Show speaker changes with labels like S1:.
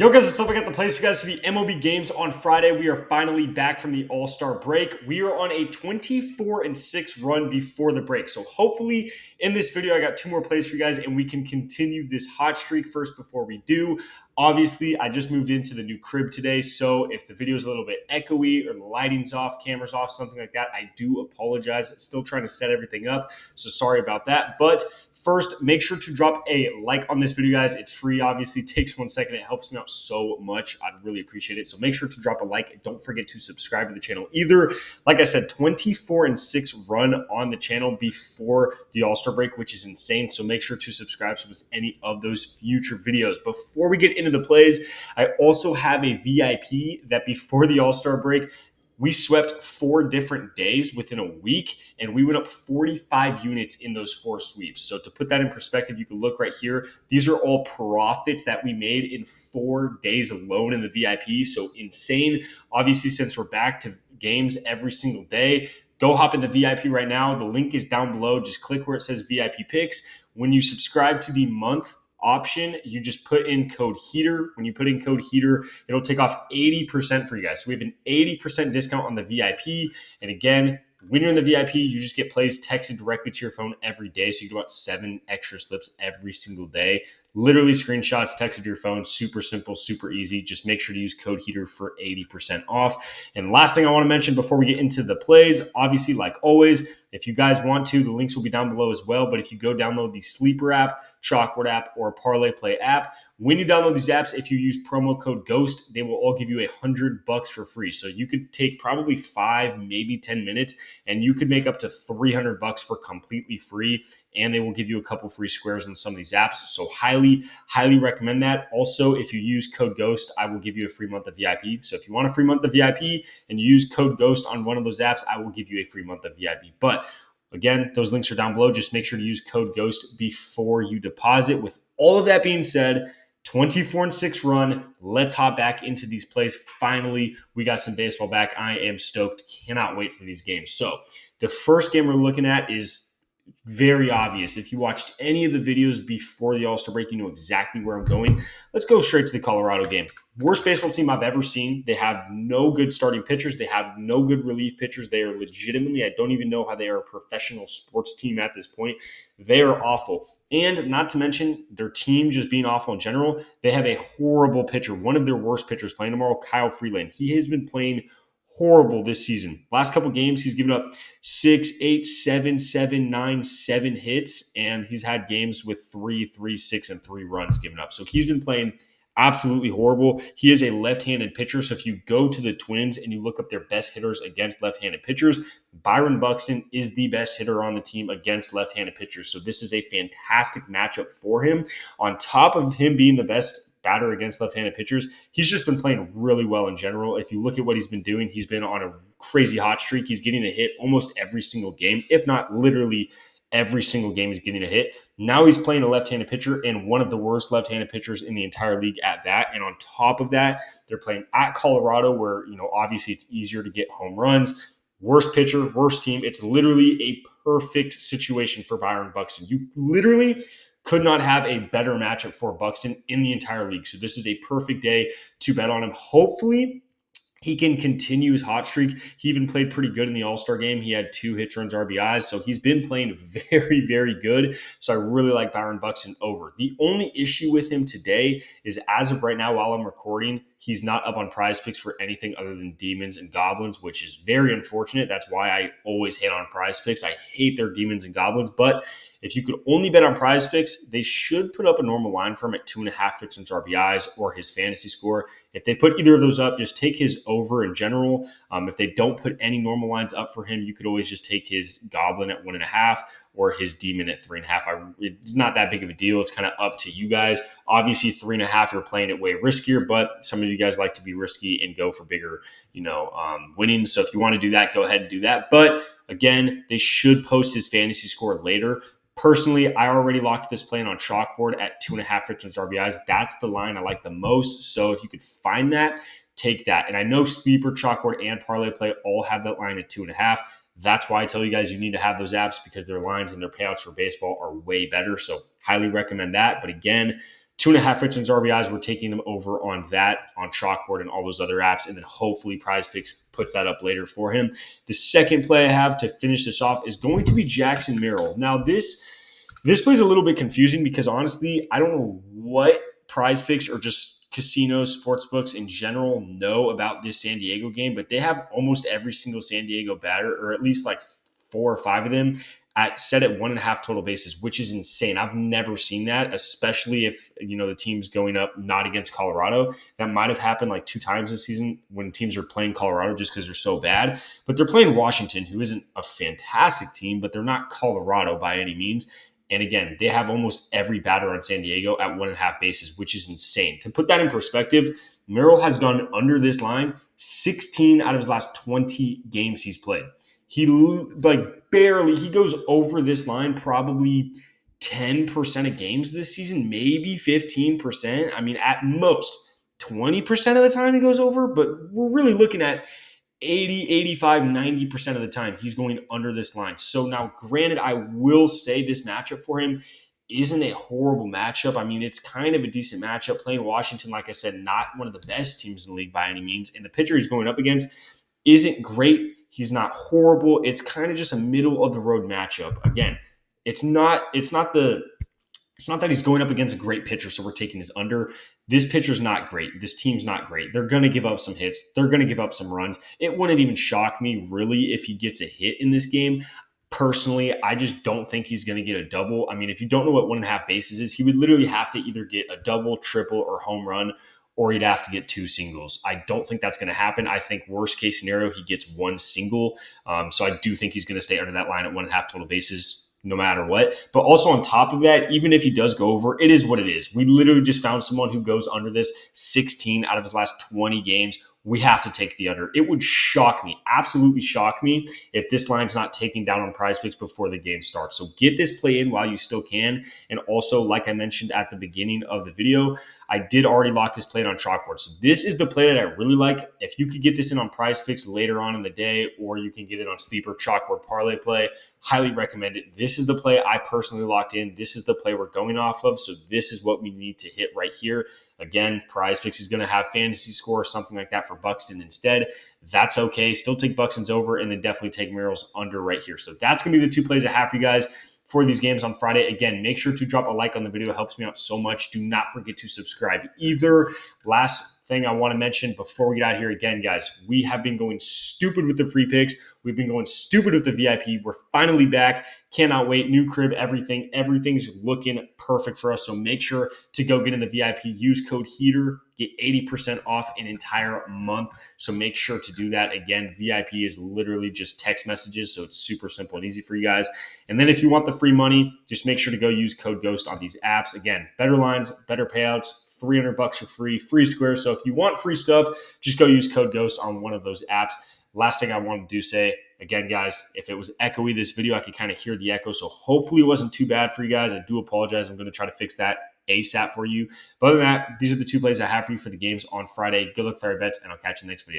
S1: Yo guys, what's up? I got the plays for you guys for the MLB games on Friday. We are finally back from the All-Star break. We are on a 24-6 run before the break. So hopefully in this video, I got two more plays for you guys and we can continue this hot streak first before we do. Obviously, I just moved into the new crib today, so if the video is a little bit echoey or the lighting's off, camera's off, something like that, I do apologize. Still trying to set everything up, so sorry about that. But first, make sure to drop a like on this video, guys. It's free, obviously. It takes 1 second. It helps me out so much. I'd really appreciate it. So make sure to drop a like. And don't forget to subscribe to the channel either. Like I said, 24-6 run on the channel before the All-Star break, which is insane. So make sure to subscribe so miss any of those future videos. Before we get into the plays, I also have a VIP that before the All-Star break, we swept 4 different days within a week, and we went up 45 units in those 4 sweeps. So to put that in perspective, you can look right here. These are all profits that we made in 4 days alone in the VIP. So insane. Obviously, since we're back to games every single day, go hop in the VIP right now. The link is down below. Just click where it says VIP picks. When you subscribe to the month option, you just put in code HEATER. When you put in code HEATER, it'll take off 80% for you guys. So we have an 80% discount on the VIP. And again, when you're in the VIP, you just get plays texted directly to your phone every day. So you get about 7 extra slips every single day. Literally screenshots texted to your phone. Super simple, super easy. Just make sure to use code HEATER for 80% off. And last thing I want to mention before we get into the plays, obviously, like always, if you guys want to, the links will be down below as well. But if you go download the Sleeper app, Chalkboard app, or Parlay Play app, when you download these apps, if you use promo code GHOST, they will all give you $100 for free. So you could take probably 5, maybe 10 minutes, and you could make up to $300 for completely free. And they will give you a couple free squares on some of these apps. So highly, highly recommend that. Also, if you use code GHOST, I will give you a free month of VIP. So if you want a free month of VIP and you use code GHOST on one of those apps, I will give you a free month of VIP. But again, those links are down below. Just make sure to use code GHOST before you deposit. With all of that being said, 24-6 run. Let's hop back into these plays. Finally, we got some baseball back. I am stoked. Cannot wait for these games. So the first game we're looking at is very obvious. If you watched any of the videos before the All-Star break, you know exactly where I'm going. Let's go straight to the Colorado game. Worst baseball team I've ever seen. They have no good starting pitchers. They have no good relief pitchers. They are legitimately, I don't even know how they are a professional sports team at this point. They are awful. And not to mention their team just being awful in general. They have a horrible pitcher. One of their worst pitchers playing tomorrow, Kyle Freeland. He has been playing horrible this season. Last couple games, he's given up 6, 8, 7, 7, 9, 7 hits, and he's had games with 3, 3, 6, and 3 runs given up. So he's been playing absolutely horrible. He is a left-handed pitcher, so if you go to the Twins and you look up their best hitters against left-handed pitchers, Byron Buxton is the best hitter on the team against left-handed pitchers. So this is a fantastic matchup for him. On top of him being the best batter against left-handed pitchers, he's just been playing really well in general. If you look at what he's been doing, he's been on a crazy hot streak. He's getting a hit almost every single game, if not literally every single game he's getting a hit. Now he's playing a left-handed pitcher and one of the worst left-handed pitchers in the entire league at that. And on top of that, they're playing at Colorado where, obviously it's easier to get home runs. Worst pitcher, worst team. It's literally a perfect situation for Byron Buxton. You literally could not have a better matchup for Buxton in the entire league. So this is a perfect day to bet on him. Hopefully, he can continue his hot streak. He even played pretty good in the All-Star game. He had 2 hits, runs, RBIs. So he's been playing very, very good. So I really like Byron Buxton over. The only issue with him today is as of right now, while I'm recording, he's not up on Prizepicks for anything other than Demons and Goblins, which is very unfortunate. That's why I always hate on Prizepicks. I hate their Demons and Goblins. But if you could only bet on Prizepicks, they should put up a normal line for him at 2.5 hits and RBIs or his fantasy score. If they put either of those up, just take his over in general. If they don't put any normal lines up for him, you could always just take his Goblin at 1.5 or his Demon at 3.5. It's not that big of a deal. It's kind of up to you guys. Obviously, 3.5, you're playing it way riskier, but some of you guys like to be risky and go for bigger, winnings. So if you want to do that, go ahead and do that. But again, they should post his fantasy score later. Personally, I already locked this play on Chalkboard at 2.5 hits and RBIs. That's the line I like the most. So if you could find that, take that. And I know Sleeper, Chalkboard, and Parlay Play all have that line at 2.5. That's why I tell you guys you need to have those apps because their lines and their payouts for baseball are way better. So highly recommend that. But again, 2.5 touchdowns RBIs. We're taking them over on that, on Chalkboard and all those other apps. And then hopefully Prizepicks puts that up later for him. The second play I have to finish this off is going to be Jackson Merrill. Now, this plays a little bit confusing because honestly, I don't know what Prizepicks or just casinos, sports books in general know about this San Diego game, but they have almost every single San Diego batter, or at least like 4 or 5 of them, set at 1.5 total bases, which is insane. I've never seen that, especially if the team's going up not against Colorado. That might have happened like 2 times this season when teams are playing Colorado just because they're so bad. But they're playing Washington, who isn't a fantastic team, but they're not Colorado by any means. And again, they have almost every batter on San Diego at 1.5 bases, which is insane. To put that in perspective, Merrill has gone under this line 16 out of his last 20 games he's played. He he goes over this line probably 10% of games this season, maybe 15%. I mean, at most 20% of the time he goes over, but we're really looking at 80, 85, 90% of the time he's going under this line. So now, granted, I will say this matchup for him isn't a horrible matchup. I mean, it's kind of a decent matchup. Playing Washington, like I said, not one of the best teams in the league by any means. And the pitcher he's going up against isn't great. He's not horrible. It's kind of just a middle of the road matchup. Again, it's not that he's going up against a great pitcher, so we're taking his under. This pitcher's not great. This team's not great. They're going to give up some hits. They're going to give up some runs. It wouldn't even shock me, really, if he gets a hit in this game. Personally, I just don't think he's going to get a double. I mean, if you don't know what 1.5 bases is, he would literally have to either get a double, triple, or home run, or he'd have to get 2 singles. I don't think that's going to happen. I think worst case scenario, he gets 1 single. So I do think he's going to stay under that line at 1.5 total bases no matter what. But also on top of that, even if he does go over, it is what it is. We literally just found someone who goes under this 16 out of his last 20 games. We have to take the under. It would shock me, absolutely shock me, if this line's not taken down on Prizepicks before the game starts. So get this play in while you still can. And also, like I mentioned at the beginning of the video, I did already lock this play in on Chalkboard. So this is the play that I really like. If you could get this in on Prizepicks later on in the day, or you can get it on Sleeper Chalkboard Parlay play, highly recommend it. This is the play I personally locked in. This is the play we're going off of. So this is what we need to hit right here. Again, Prizepicks is going to have fantasy score or something like that for Buxton instead. That's okay. Still take Buxton's over, and then definitely take Merrill's under right here. So that's going to be the 2 plays I have for you guys for these games on Friday. Again, make sure to drop a like on the video. It helps me out so much. Do not forget to subscribe either. Last thing I want to mention before we get out of here, again, guys, we have been going stupid with the free picks. We've been going stupid with the VIP. We're finally back. Cannot wait. New crib, everything. Everything's looking perfect for us. So make sure to go get in the VIP. Use code HEATER. Get 80% off an entire month. So make sure to do that. Again, VIP is literally just text messages. So it's super simple and easy for you guys. And then if you want the free money, just make sure to go use code GHOST on these apps. Again, better lines, better payouts, $300 for free squares. So if you want free stuff, just go use code GHOST on one of those apps. Last thing I wanted to say, again, guys, if it was echoey this video, I could kind of hear the echo. So hopefully it wasn't too bad for you guys. I do apologize. I'm going to try to fix that ASAP for you. But other than that, these are the 2 plays I have for you for the games on Friday. Good luck with our bets, and I'll catch you in the next video.